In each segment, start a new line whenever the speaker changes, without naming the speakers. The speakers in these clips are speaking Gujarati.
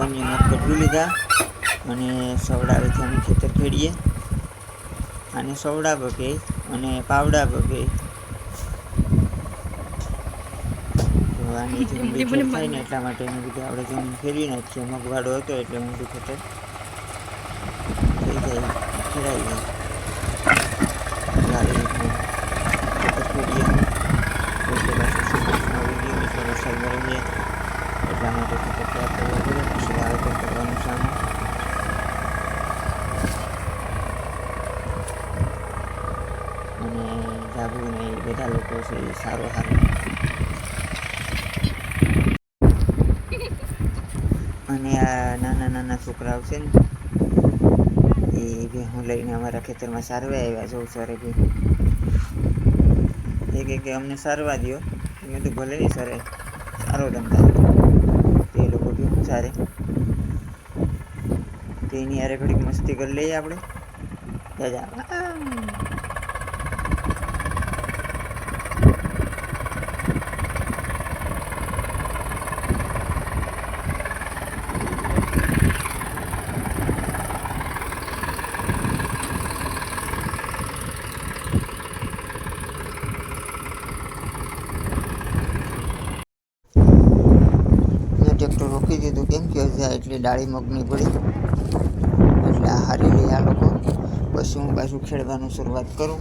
જમીનની મત કઢવી લીધા અને સવડાવેથી અમે ખેતર ખેડીએ અને સવડા બગે અને પાવડા બગે તો આની ઊંડી ખેત થાય ને એટલા માટે મેં કીધું આપણે જમીન ફેરવી નાખીએ. મગવાડો હતો એટલે ઊંડું ખેતર થઈ જાય, ખેડાઈ જાય. આવી રીતનું ખેતર ખેડીએ અમે એટલે પાછું ચોમાસું આવી ગયું એટલે વરસાદ બરાવીએ એટલા માટે ખેતર તૈયાર કરવા પડે. પછી વાવેતર કરવાનું સામે અને જાગુ ને એ બધા લોકો છે એ સારો અને આ નાના નાના છોકરાઓ છે ને એ ભેહું લઈને અમારા ખેતરમાં સારવા આવ્યા. જવું સરે ભેહું કે અમને સારવા દો. મેં તો ભલે નહીં સરે, સારો ધંધા તે લોકો ભેહું સારે તો એની યારે ઘડીક મસ્તી કરી લઈએ આપણે. દાદા ટ્રેક્ટર રોકી દીધું કેમ કે હજી એટલી ડાળી મગની પડી એટલે આ હારી લઈ આ લોકો. પછી હું પાછું ખેડવાનું શરૂઆત કરું.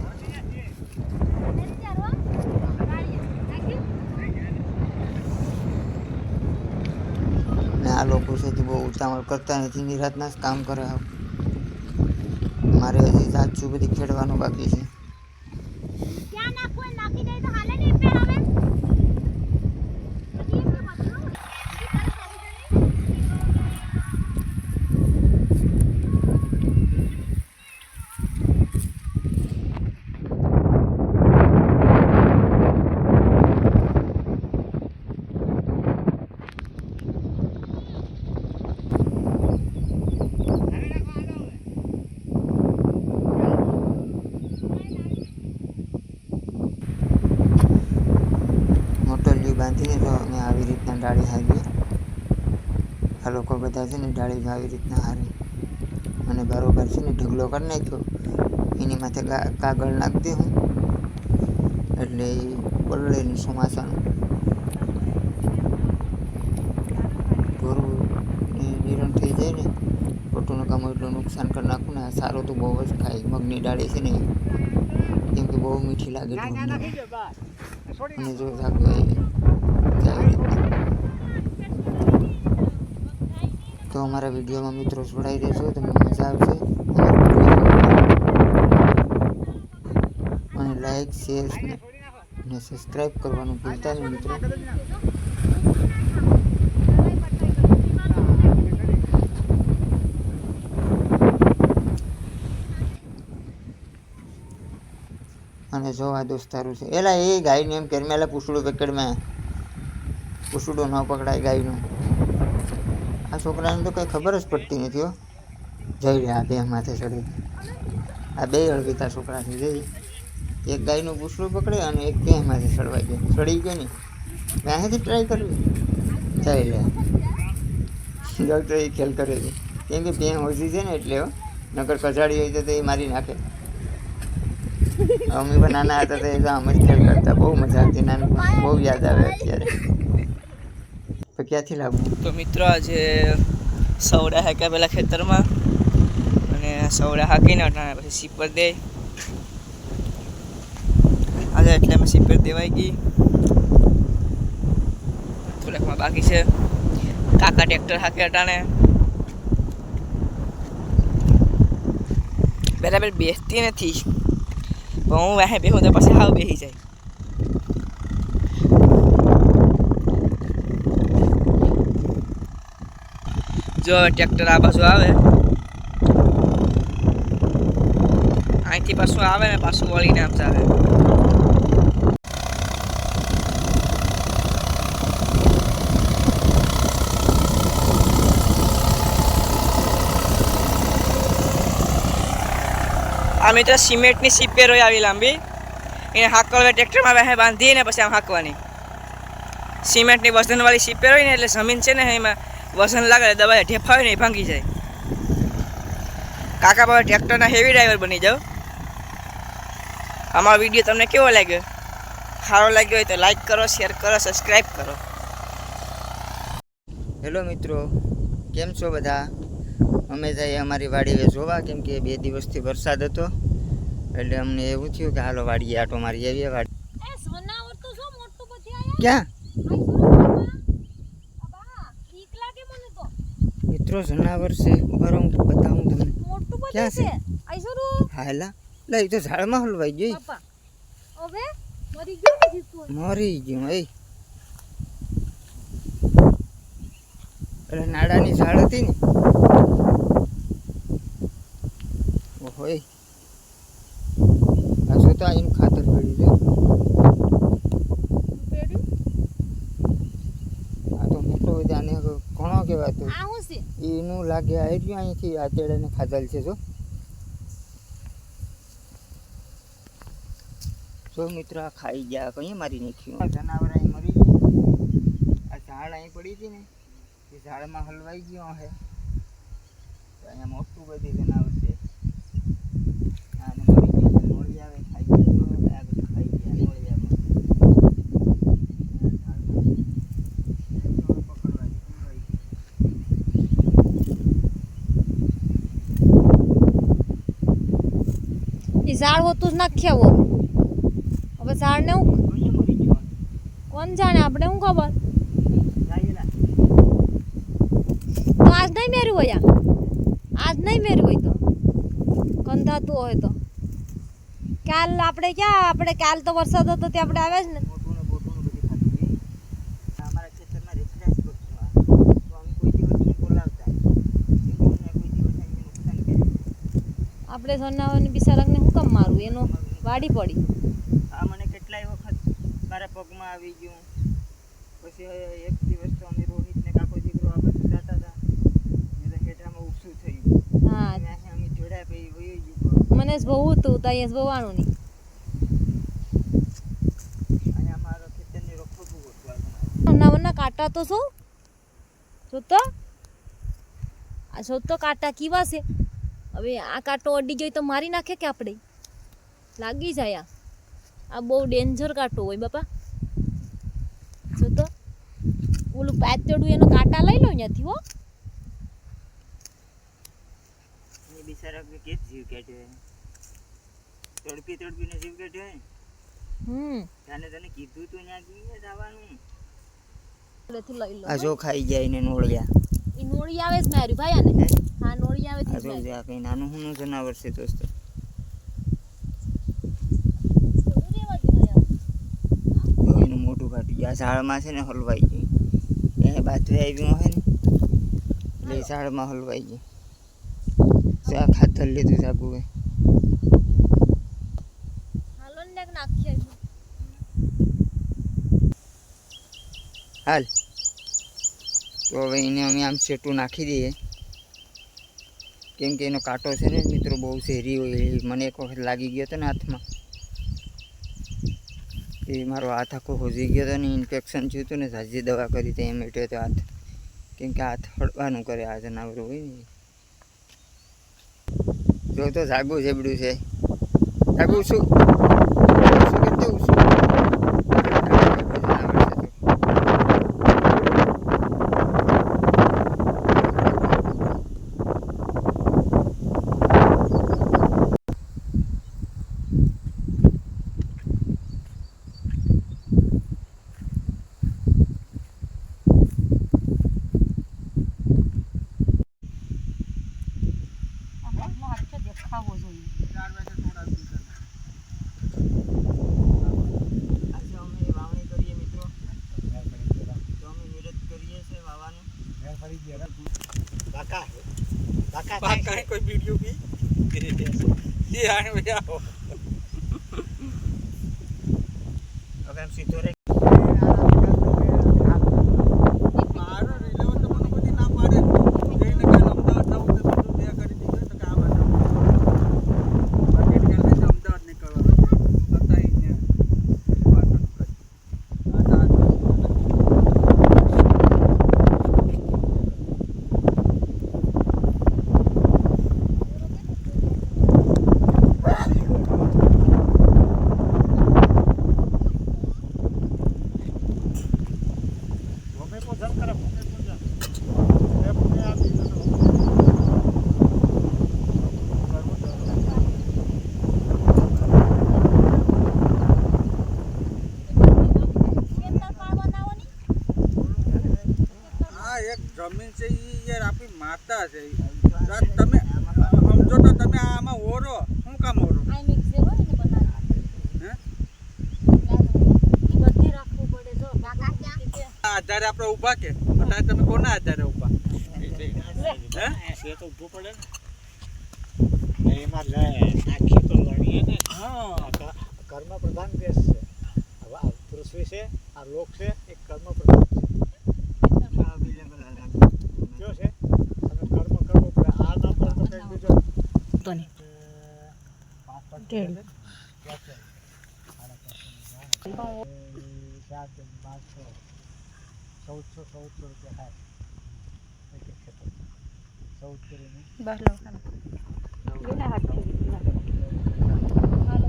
ને આ લોકો છે બહુ ઉતાવળ કરતા નથી, નિરાતના જ કામ કરે. મારે હજી સાચું બધી ખેડવાનું બાકી છે. બાંધીને તો અમે આવી રીતના ડાળી હારીએ. આ લોકો બધા છે ને ડાળી આવી રીતના હારે અને બરોબર છે ને ઢગલો કરી નાખ્યો. એની માથે કાગળ નાખી દે હું એટલે એ પલળે નહીં ચોમાસાનું. ઢોરું નિરણ થઈ જાય ને ખોટું કામ એટલું નુકસાન કરી નાખું ને. સારું તો બહુ જ ખાય મગની ડાળી છે ને કેમ કે બહુ મીઠી લાગે ઢોરને. અને જો તો અમારા વિડીયોમાં મિત્રો જોડાઈ રહેજો, તમને મજા આવશે. અને લાઈક શેર અને સબસ્ક્રાઈબ કરવાનું ભૂલતા નહીં મિત્રો. અને જો આ દોસ્તારું છે એલા એ ગાયને એમ કેરમેલા પૂછડું પેકેટમાં પૂછડું ન પકડાય ગાયનું. આ છોકરાને તો કંઈ ખબર જ પડતી નથી હો. જઈ રહ્યા બે માથે ચડી. આ બે અળગીતા છોકરા છે. જઈ એક ગાયનું પૂછડું પકડે અને એક બે માથે ચડવા ગયો. ચડી ગયો ને ત્યાંથી ટ્રાય કરવી જઈ લે જો તો એ ખેલ કરે છે કેમ કે બે ઓછી છે ને એટલે નકર કચાડી હોય તો એ મારી નાખે. અમે પણ નાના હતા તો એ આમ જ ખેલ કરતા. બહુ મજા આવતી. નાની બહુ યાદ આવે અત્યારે. તો ક્યાંથી લાવવું?
તો મિત્રો આજે સવડા હાક્યા પેલા ખેતરમાં અને સવડા હાકીને પછી સીપર દે આજે એટલે અમે સીપર દેવાઈ ગઈ. થોડાકમાં બાકી છે. કાકા ટ્રેક્ટર હાકે અટાણે બરાબર બેસતી નથી પણ હું વાહે બેહું તો પછી હાવ બેસી જાય. જો ટ્રેક્ટર આ બાજુ આવે અહીંથી પાછું આવે ને પાછું વળીને આમ ચાલે. આ મિત્ર સિમેન્ટની સીપેર હોય આવી લાંબી એને હાકવા ટ્રેક્ટરમાં વહે બાંધીને પછી આમ હાંકવાની. સિમેન્ટની વજનવાળી સીપેર હોય ને એટલે જમીન છે ને એમાં વસન લાગે દબાઈ ઢેફાવે નહીં ભાંગી જાય. કાકા બાબા ટ્રેક્ટરના હેવી ડ્રાઈવર બની જાઓ. અમારો વિડીયો તમને કેવો લાગ્યો? સારો લાગ્યો હોય તો લાઈક કરો, શેર કરો, સબસ્ક્રાઈબ કરો.
હેલો મિત્રો, કેમ છો બધા? અમે જઈએ અમારી વાડીએ જોવા, કેમ કે 2 દિવસથી વરસાદ હતો એટલે અમને એવું થયું કે હાલો વાડીએ આટો મારી આવીએ. વાડી ક્યાં મિત્રો જનાવર છે? ઉભા રહો, હું બતાવું તમને. ક્યાં છે? હા એલા લે, એ તો ઝાડમાં હલવાઈ ગઈ. મરી ગયું એ. એટલે નાડાની ઝાડ હતી ને. ઓહો એ આ શું તો એનું ખાતર પડ્યું છે. આ તો મોટો આને ઘણો કહેવાતો એનું લાગે આવી ગયું અહીંથી આ તેડાને ખાધેલ છે. જો મિત્રો આ ખાઈ ગયા, કઈ મારી નાખ્યું. જનાવર અહીં મરી ગયું. આ ઝાડ અહીં પડી હતી ને એ ઝાડમાં હલવાઈ ગયો હે. અહીંયા મોટું બધી જનાવર છે. આને મરી ગયા, નોળી આવે ખાઈ ગયા. જો આ બધું ખાઈ ગયા નોળી આવે.
એ ઝાડ હોતું જ નાખ્યા હવે ઝાડ ને હું કોણ જાણે, આપણે શું ખબર. તો આજ નહીં મેર્યું હોય, આજ નહીં મેર્યું હોય તો કંધાતું હોય તો કાલ આપણે ક્યાં, આપણે કાલ તો વરસાદ હતો ત્યાં આપણે આવ્યા જ ને. આપણે સોનાવાની બિચારાને શું કામ મારવું, એનો વાડી પડી.
આ મને કેટલાય વખત મારા પગમાં આવી ગયું. પછી એક દિવસ તો અમે રોહિત ને કાકો દીકરો આ બધું જતા હતા, એટલે હેઠામાં ઉસું થયું.
હા
અમે જોડ્યા પછી વહી ગયું.
મને જ બહુ હતું તો અહીંયા બહુવાનું નહીં.
અહીંયા મારા ખેતરની રખો બહુ હતું.
સોનાવરના કાંટા તો શું જોતો, આ જોતો કાંટા કેવા છે. હવે આ કાંટો અડી ગયો તો મારી નાખે કે આપણે લાગી જાય. આ બહુ ડેન્જર કાંટો હોય બાપા. જો તો ઓલું પાતળું એનો કાંટા લઈ લો અહીંયાથી. હો
એ બિચારા કે જીવ કાઢ્યો, તડપીને જીવ કાઢ્યો. તને કીધું તું ત્યાં જવાનું.
લઈ લો.
આ જો ખાઈ જાય એને નોળિયા.
એ નોળી આવે જ માર્યું ભાઈ આને. હા નોળી આવે
આ જો આ કઈ નાનું હુનું જનાવર છે દોસ્તો. તો એનું મોઢું કાઢી ગયા. ઝાડમાં છે ને હલવાઈ ગયું. એ બાથવે આવ્યું હોય ને એટલે એ ઝાડમાં હલવાઈ ગયું. આ ખાતર લીધું જાગું હોય.
હાલો ને નાખીએ.
હાલ તો હવે એને અમે આમ સેટું નાખી દઈએ, કેમ કે એનો કાંટો છે ને મિત્રો બહુ ઝેરી હોય. મને એક વખત લાગી ગયો હતો ને હાથમાં, એ મારો હાથ આખો હોજી ગયો હતો ને ઇન્ફેક્શન થયું હતું ને ઝાઝી દવા કરી તો એમ એટલે તો હાથ, કેમ કે હાથ હળવાનું કરે આ જનાવર હોય ને. જો તો જાગું જેબડું છે. જાગું શું શું કરતું શું
દેખાવો જોઈએ.
કોઈ વિડીયો બી ये आने में जाओ
હવે આમ સીધો રે.
મારો રેલવે તો મને બધી ના પાડે જઈને કાલ અમદાવાદ જવું તો બધું ત્યાં કરી દીધું તો કે આ બાજુ માર્કેટ ગયેલા છે અમદાવાદ નીકળવાનું બતાવીને વાતનું કરી જમીન છે એ યાર આપણી માતા છે. તમે સમજો તો તમે આમાં ઓરો શું કામ ઓરો?
આ મિક્સ જે હોય ને બનાવવા
હે
ઈ બધી રાખવું પડે જો કાકા ક્યાં
આ આધારે આપણે ઊભા કે અત્યારે તમે કોના આધારે ઊભા?
એ તો ઊભું પડે ને એમાં લે આખી તો લણીએ ને.
હા
કર્મ પ્રધાન દેશ છે. હવે આ પૃથ્વી છે, આ લોક છે, એ કર્મ પ્રધાન છે. કયો છે તમે કર્મ કરવું પડે. આ ના કરો તો કંઈક બીજો
તો ને
કેળું. 1400 રૂપિયા થાય એક એક ખેતર. 14 કરીને
બહાર લાવ ખાના ગેલા હાથ હાલો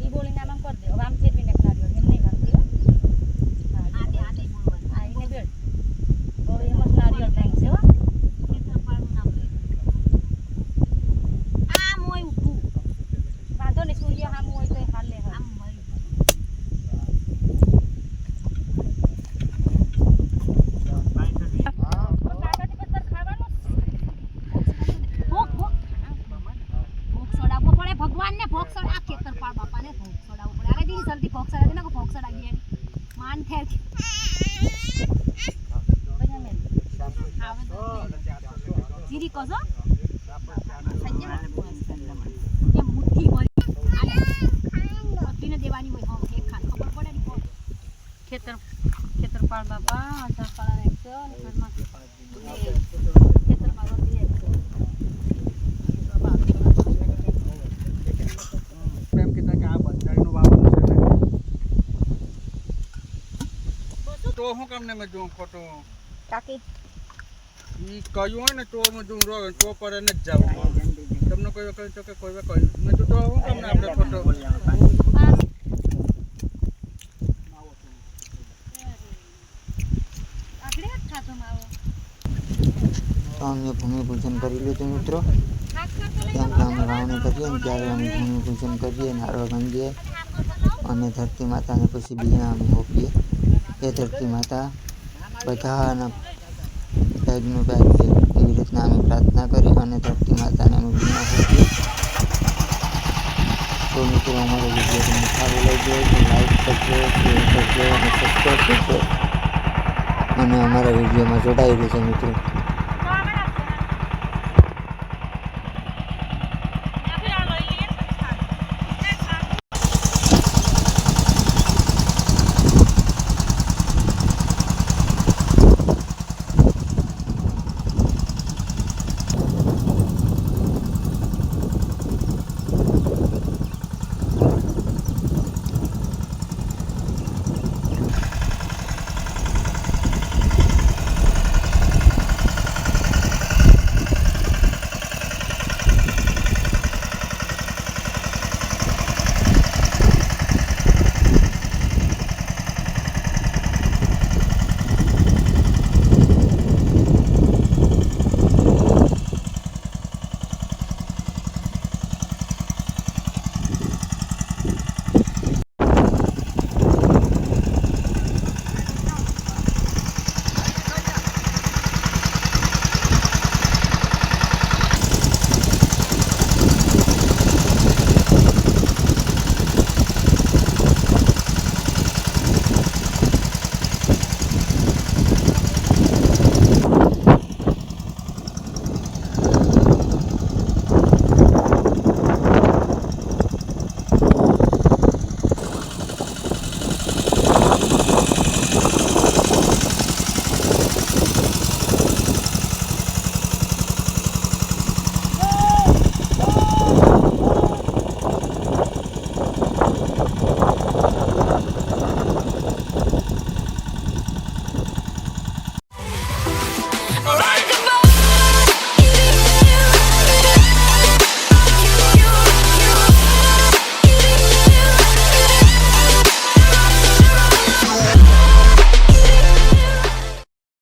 ઈ બોલીને આમ કરી દે. હવે આમ ફેરવીને નારિયેળ એમ નહીં નાખતી હો. હા આને બોલવાનું. આ એને બેડ હવે એમાં નારિયેળ નાખી છે હો. આમ હોય ઊભું વાંધો નહીં. સૂર્ય આમ હોય તો હાલે આમ હોય. ભગવાન ને ભોગ સડા ખેતર પાળ બાપા ને ભોગ સડાવવું પડે. અરે દીદી જલ્દી ભોગ સડા દે ને ભોગ સડાવી દે માન ઠેર જીરી કોસો એ મુઠ્ઠી ભરી આલે બધીને દેવાની હોય. હમ એક ખાન ખબર પડે ને ખેતર પાળ બાપા આધા પાળા રાખજો અને ઘરમાં ખેતરમાં રોટી રાખજો.
એમ કીધા કે આ બંધારીનું વાવવાનું છે ને. તો શું કામ ને મેં જોઉં ખોટું
કાકી
ઈ કહ્યું હોય ને તો મેં જોઉં રો તો પર એને જ જાવ તમને કોઈ કહ્યું તો કે કોઈ કહ્યું મેં તો શું કામ ને આપણે ખોટો
આખડે જ ખાતો માવો
તો અમે ભૂમિપૂજન કરી લીધું મિત્રો.
ખાક ખાતો લઈ
કેમ કે અમે વાવણી કરીએ ને ત્યારે અમે ભૂમિપૂજન કરીએ, નારળ બાંધીએ અને ધરતી માતાને પછી બિયા અમે હોપીએ. એ ધરતી માતા બધાના પેગનું પેગ છે એવી રીતના અમે પ્રાર્થના કરી અને ધરતી માતાને અમે બિયા હોપીએ. તો મિત્રો અમારો વિડીયો તમને સારો લાગ્યો તો લાઈક કરજો, શેર કરજો અને સબસ્ક્રાઈબ કરજો અને અમારા વિડીયોમાં જોડાઈ રહેજો મિત્રો.